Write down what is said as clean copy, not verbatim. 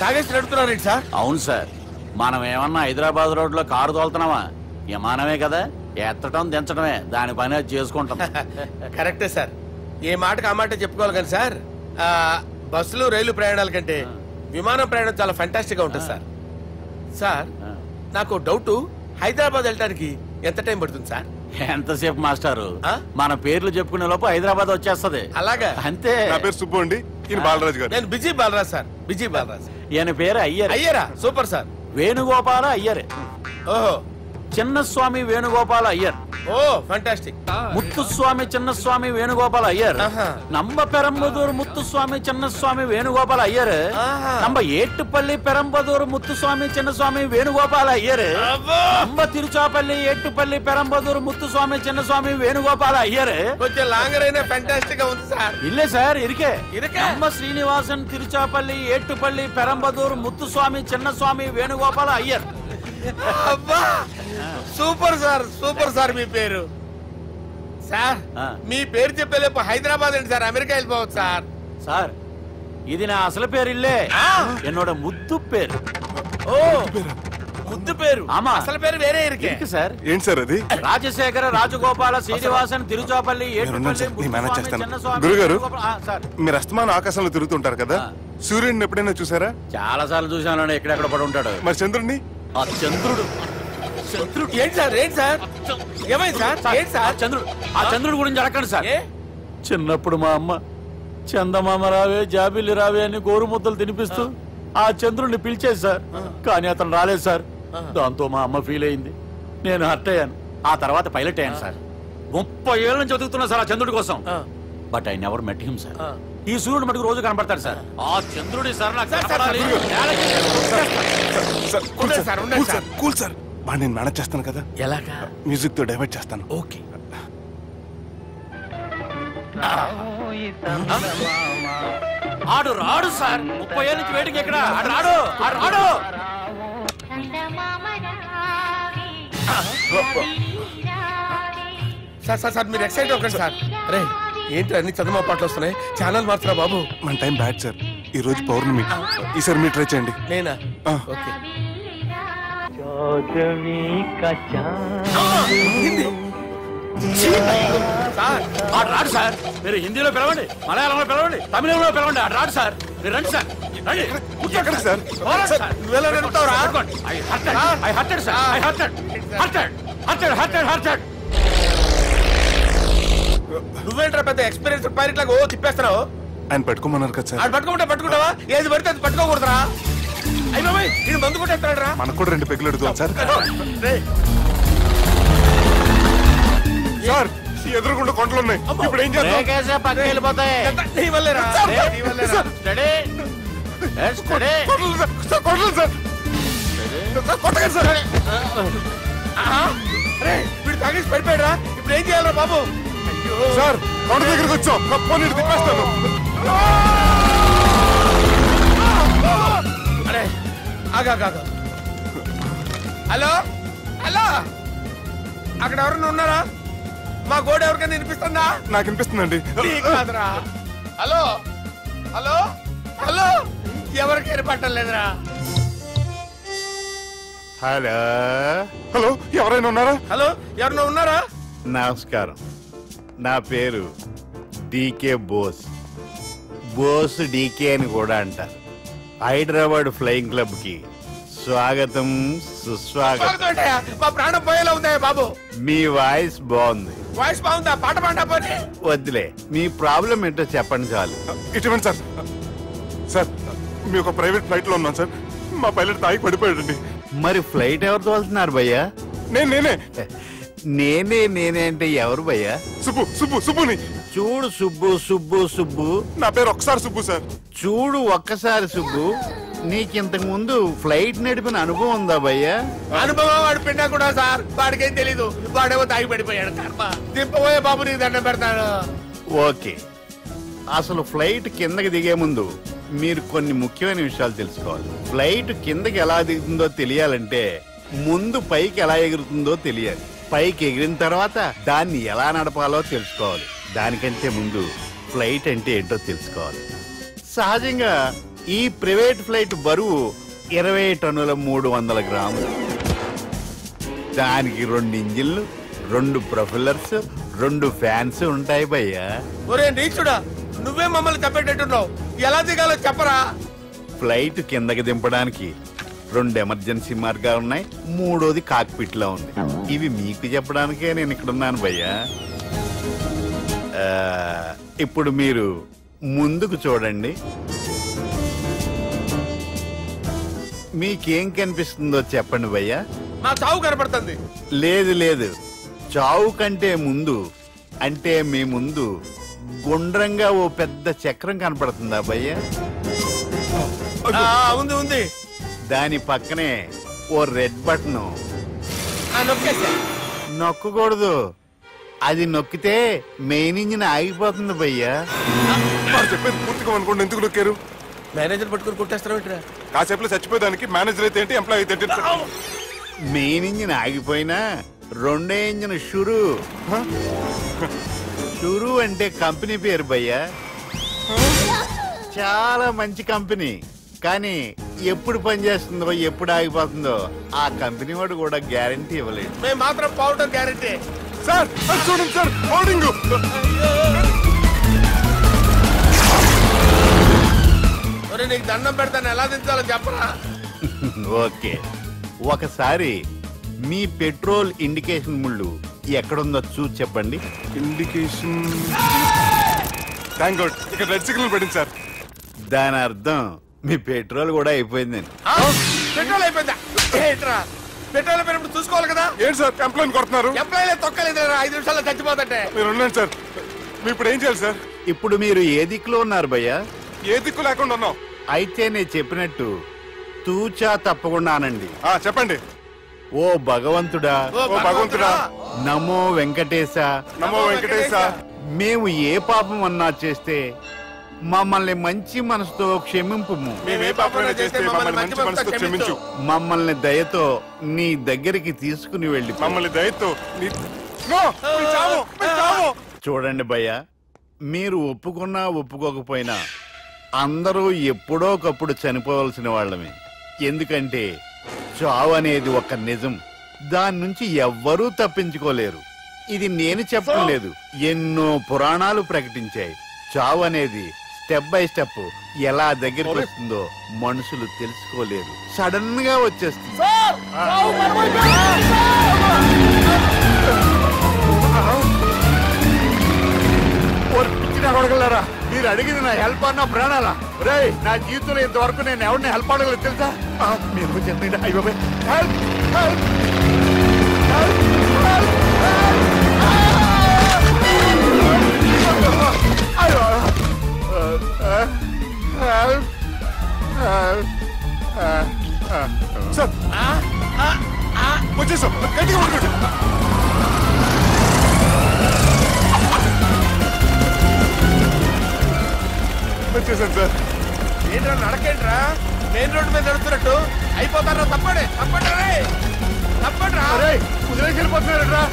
తాగేసి నడుపుతున్నారేంటి సార్? అవును సార్, మనం ఏమన్నా హైదరాబాద్ రోడ్ లో కారు తోలుతున్నావా? విమానమే కదా, ఎత్తడం దించడమే దాని పని అది చేసుకుంటాం. కరెక్టే సార్, ఏ మాటకు ఆ మాట చెప్పుకోవాలి కానీ సార్, బస్సులు రైలు ప్రయాణాల కంటే విమానం ప్రయాణం చాలా ఫెంటాస్టిక్ గా ఉంటుంది సార్. సార్ నాకు డౌట్, హైదరాబాద్ వెళ్ళడానికి ఎంత టైం పడుతుంది సార్? ఎంతసేపు మాస్టారు, మన పేర్లు చెప్పుకునే లోపు హైదరాబాద్ వచ్చేస్తది. అలాగా? అంతే. నా పేరు సుబ్బు అండి, ఈయన బాలరాజు గారు. నేను busy Balaraj sir, busy Balaraj. ఈయన పేరు అయ్యర్. అయ్యరా? Super sir. వేణుగోపాల అయ్యర్. ఓహో, చిన్నస్వామి వేణుగోపాల అయ్యర్. ఓ ఫంటాస్టిక్. ముత్తుస్వామి చిన్నస్వామి వేణుగోపాల అయ్యర్. நம்ம பெரம்பதூர் முத்துசுவாமி சின்னசுவாமி வேணுகோபால ஐயர். நம்ம ஏட்டுப்பள்ளி பெரம்பதூர் முத்துசுவாமி சின்னசுவாமி வேணுகோபால ஐயர். நம்ம திருச்சாப்பள்ளி ஏட்டுப்பள்ளி பெரம்பதூர் முத்துசுவாமி சின்னசுவாமி வேணுகோபால ஐயர். కొంచెం లాంగర్ అయినా ఫెంటాస్టిక్ గా ఉంది సార్. இல்ல சார், இருக்கே. நம்ம ஸ்ரீனிவாசன் திருச்சாப்பள்ளி ஏட்டுப்பள்ளி பெரம்பதூர் முத்துசுவாமி சின்னசுவாమి వేణుగోపాల ஐயர். అబ్బా సూపర్ సార్, సూపర్ సార్. మీ పేరు సార్, మీ పేరు చెప్పేలేపు హైదరాబాద్ ఏంటి సార్, అమెరికా వెళ్ళిపోవచ్చు సార్. సార్ ఇది నా అసలు పేరు ఇల్లే, என்னோட ముద్దు పేరు. ఓ ముద్దు పేరు? ఆమా, అసలు పేరు వేరే ఇరుకే సార్. ఏంటి సార్ అది? రాజశేఖర రాజగోపాల శ్రీనివాసన్ తిరుచాపల్లి. గురుగారు, మీరు అస్తమానం ఆకాశంలో తిరుగుతుంటారు కదా, సూర్యుడిని ఎప్పుడైనా చూసారా? చాలా సార్లు చూసాను, ఎక్కడెక్కడ పడి ఉంటాడు. మరి చంద్రుడిని? ఆ చంద్రుడు. చంద్రుడు ఏంటి సార్? ఏంటి సార్, ఏమైంది సార్? ఏంటి సార్? చంద్రుడు, ఆ చంద్రుడి గురించి అడగండి సార్. చిన్నప్పుడు మా అమ్మ చందమామ రావే జాబిల్లి రావే అని గోరు ముద్దలు తినిపిస్తూ ఆ చంద్రుడిని పిలిచేది సార్, కానీ అతను రాలేదు సార్. దాంతో మా అమ్మ ఫీల్ అయింది, నేను హర్ట్ అయ్యాను. ఆ తర్వాత పైలట్ అయ్యాను సార్. 30 ఏళ్ళ నుంచి చదువుతున్నా సార్ ఆ చంద్రుడి కోసం. But I never met him sir. ఈ సూర్యుడు మటుకు రోజు కనబడతాడు సార్. ఆ చంద్రుడి సార్ నాకు కూల్ సార్, బాగా నేను మేనేజ్ చేస్తాను కదా. ఎలాగా? మ్యూజిక్ తో డైవర్ట్ చేస్తాను. ఓకే. ఆడు రాడు సార్, 30 ఏళ్ళ నుంచి వేటికి ఎక్కడ ఆడు రాడు. ఆడు రాడు. సార్ సార్ సార్ మీరు ఎక్సైట్ అవ్వకండి సార్. అరే ఏంటి అన్ని చదువు పాటలు వస్తున్నాయి, ఛానల్ మార్చరా బాబు. మన టైం బ్యాడ్ సార్, ఈ రోజు పౌర్ణమి. ఈసారి మీరు ట్రై చేయండి. నేనా? ఓకే. ఆడు రాడు సార్, మీరు హిందీలో పిలవండి, మలయాళంలో పిలవండి, తమిళంలో పిలవండి. ఆడు రాడు సార్, మీరు రండి సార్. నువ్వేంట్రా పెద్ద ఎక్స్పీరియన్స్ పైలట్ లాగా ఓ తిప్పేస్తున్నావు? ఆయన పట్టుకోమన్నారు కదా సార్. పట్టుకుంటావా? ఏది పడితే అది పట్టుకోకూడదురా. అయ్యి ఇది మందు కొట్టేస్తాడు రా. మనకు కూడా 2 పెగ్గులు అడుగుతాం సార్. సార్ ఎదురుకుండా కొండలు ఉన్నాయి, ఇప్పుడు ఏం చేద్దాం? పక్కకి వెళ్ళిపోతాయి. వీడు తాగేసి పడిపోయాడురా, ఇప్పుడు ఏం చేయాలరా బాబు? సార్ కొండ దగ్గరికి వచ్చాం, తిప్పేస్తాను. అరే ఆగా. హలో హలో, అక్కడ ఎవరన్నా ఉన్నారా? మా గోడ ఎవరికైనా వినిపిస్తుందా? నాకు వినిపిస్తుందండి. హలో హలో హలో, ఎవరికి ఏర్పట్టలేదురా. హలో హలో, ఎవరైనా ఉన్నారా? హలో ఎవరైనా ఉన్నారా? నమస్కారం, నా పేరు డీకే బోస్. బోస్ డీకే అని కూడా అంటారు. హైదరాబాద్ ఫ్లయింగ్ క్లబ్ కి స్వాగతం సుస్వాగతం. మా ప్రాణం పోయేలా ఉందా బాబు? మీ వాయిస్ బాగుంది. వాయిస్ బాగుందా? పాట పాడా పోనీ. వద్దులే, మీ ప్రాబ్లం ఏంటో చెప్పండి చాలు. ఇటువంటి సార్, సార్ మీ ఒక ప్రైవేట్ ఫ్లైట్ లో ఉన్నాం సార్, మా పైలట్ తాగి పడిపోయాడండి. మరి ఫ్లైట్ ఎవరు తోలుతున్నారు భయ్యా? నేనే అంటే ఎవరు భయ్యా? సుబ్బుని. చూడు సుబ్బు, నా పేరు ఒకసారి సుబ్బు సార్. చూడు ఒక్కసారి సుబ్బు, నీకింతకు ముందు ఫ్లైట్ నడిపిన అనుభవం ఉందా భయ్యా? అనుభవం వాడు పిన్నా కూడా సార్, వాడికేం తెలీదు. వాడేమో తాగి పడిపోయాడు. దింపబోయే బాబు నీకు దండం పెడతాడు. ఓకే, అసలు ఫ్లైట్ కిందకి దిగే ముందు మీరు కొన్ని ముఖ్యమైన విషయాలు తెలుసుకోవాలి. ఫ్లైట్ కిందకి ఎలా దిగుతుందో తెలియాలంటే ముందు పైకి ఎలా ఎగురుతుందో తెలియాలి. పైకి ఎగిరిన తర్వాత దాన్ని ఎలా నడపాలో తెలుసుకోవాలి. దానికంటే ముందు ఫ్లైట్ అంటే ఏంటో తెలుసుకోవాలి. సహజంగా ఈ ప్రైవేట్ ఫ్లైట్ బరువు 20 టన్నుల 300 గ్రాములు. దానికి 2 ఇంజిన్లు, 2 ప్రొఫెల్లర్స్, 2 ఫ్యాన్స్ ఉంటాయి భయ్యా. ఒరే నీచుడా, నువ్వే మమ్మల్ని చెప్పేటట్టున్నావు. ఎలా దిగాలో చెప్పరా? ఫ్లైట్ కిందకి దింపడానికి 2 ఎమర్జెన్సీ మార్గాలు ఉన్నాయి, 3వది కాక్పిట్ లో ఉంది. ఇవి మీకు చెప్పడానికే నేను ఇక్కడ ఉన్నాను భయ్యా. ఇప్పుడు మీరు ముందుకు చూడండి. మీకేం కనిపిస్తుందో చెప్పండి భయ్యా. మా చావు కనపడుతుంది. లేదు లేదు, చావు కంటే ముందు అంటే మీ ముందు గుండ్రంగా ఓ పెద్ద చక్రం కనపడుతుందా భయ్యా? ఉంది ఉంది. దాని పక్కనే ఓ రెడ్ బటన్. నొక్కకూడదు, అది నొక్కితే మెయిన్ ఇంజిన్ ఆగిపోతుంది భయ్యా. చెప్పేది పూర్తిగా అనుకోండి. ఎందుకు నొక్కారు? మేనేజర్ పట్టుకుని కుట్టేస్తారా? కాసేపులో చచ్చిపోయేదానికి మేనేజర్ అయితే ఏంటి, ఎంప్లాయ్ అయితే ఏంటి? మెయిన్ ఇంజిన్ ఆగిపోయినా 2వ ఇంజిన్ షురు. షురు అంటే కంపెనీ పేరు భయ్యా. చాలా మంచి కంపెనీ. కానీ ఎప్పుడు పనిచేస్తుందో ఎప్పుడు ఆగిపోతుందో ఆ కంపెనీ వాడు కూడా గ్యారంటీ ఇవ్వలేదు. మేము మాత్రం పౌడర్ గ్యారంటీ. సార్ చూడండి సార్, హోర్డింగ్. నీకు దండం పెడతాను, ఎలా దించాలో చెప్పరా? ఓకే, ఒకసారి మీ పెట్రోల్ ఇండికేషన్ ముళ్ళు ఎక్కడుందో చూసి చెప్పండి. ఇండికేషన్. థ్యాంక్ గాడ్, ఇక్కడ రెడ్ సిగ్నల్ పడింది సార్. దాని అర్థం మీ పెట్రోల్ కూడా అయిపోయిందండి. పెట్రోల్ అయిపోయిందా? పెట్రోల్ అయిపోయినప్పుడు చూసుకోవాలి కదా. ఏంటి సార్ ఎంప్లాయ్ కొడుతున్నారు? ఎంప్లాయీ తొక్కలేదు, 5 నిమిషాల్లో చచ్చిపోతుంటే. మీరు ఉండండి సార్. మీరు ఇప్పుడు ఏం చేయాలి సార్? ఇప్పుడు మీరు ఏ దిక్కులో ఉన్నారు భయ్యా? ఏ దిక్కు లేకుండా ఉన్నాం. అయితే నేను చెప్పినట్టు తూచా తప్పకుండా అనండి. చెప్పండి. ఓ భగవంతుడా, ఓ భగవంతుడా, నమో వెంకటేశ, నమో వెంకటేశ. మేము ఏ పాపం అన్నా చేస్తే మమ్మల్ని మంచి మనసుతో క్షమింపు. మేమే పాపమైనా చేస్తే మమ్మల్ని మంచి మనసుతో క్షమించు. మమ్మల్ని దయతో నీ దగ్గరికి తీసుకుని వెళ్ళి. మమ్మల్ని దయతో చూడండి భయ్య, మీరు ఒప్పుకున్నా ఒప్పుకోకపోయినా అందరూ ఎప్పుడో ఒకప్పుడు చనిపోవలసిన వాళ్ళమే. ఎందుకంటే చావు అనేది ఒక నిజం, దాని నుంచి ఎవ్వరూ తప్పించుకోలేరు. ఇది నేను చెప్పడం లేదు, ఎన్నో పురాణాలు ప్రకటించాయి. చావు అనేది స్టెప్ బై స్టెప్ ఎలా దగ్గరికి వస్తుందో మనుషులు తెలుసుకోలేరు, సడన్ గా వచ్చేస్తుంది. అడగలరా, మీరు అడిగింది నా హెల్ప్ అన్న ప్రాణాలా? రే, నా జీవితంలో ఇంతవరకు నేను ఎవరిని హెల్ప్ అడగలేదు తెలుసా? మీరు చెప్పండి. అయ్యో హెల్ప్ హెల్ప్ సార్, వచ్చేసాం. గట్టిగా పట్టుకోండి. వచ్చేసాను సార్. ఏంట్రా నడకేంట్రా? మెయిన్ రోడ్డు మీద నడుస్తున్నట్టు అయిపోతారా? తప్పండి తప్పండి రే, తప్పండి రా. కుదిరేసి వెళ్ళిపోతున్నారా?